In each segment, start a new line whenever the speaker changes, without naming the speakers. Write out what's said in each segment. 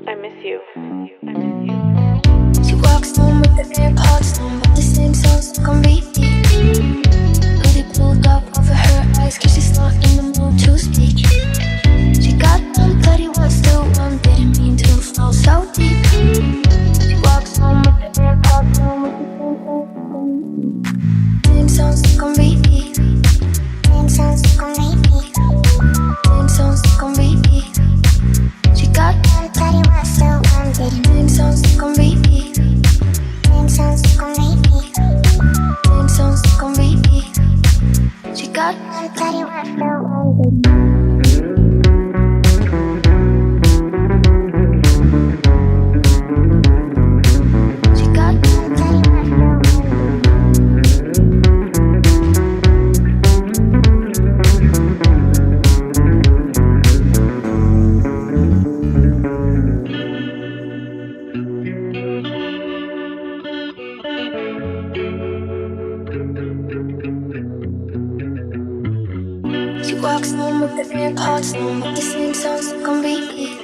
I miss you. I miss you.
She walks home with the AirPods on, but the same songs stuck on repeat. Hoodie pulled up over her eyes, cause she's not in the mood to speak. She got one, but he wants to one, didn't mean to fall so deep. She walks home with the AirPods on, with the same songs stuck on repeat. Same songs stuck on repeat. Same songs stuck on repeat. She got one, but he wants to one, same songs stuck on repeat. Same songs stuck on repeat. Same songs stuck on repeat. She got one, but he wants to one. She walks home with the AirPods on, with the same songs stuck on repeat.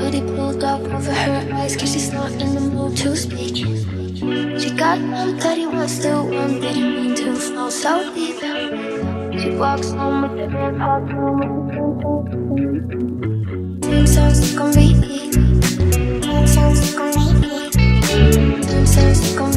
Hoodie pulled up over her eyes, cause she's not in the mood to speak. She got one, but he wants to one, didn't mean to fall so deep. She walks home with the AirPods on, with the same songs stuck on repeat. Same songs stuck on repeat. Same songs stuck on repeat.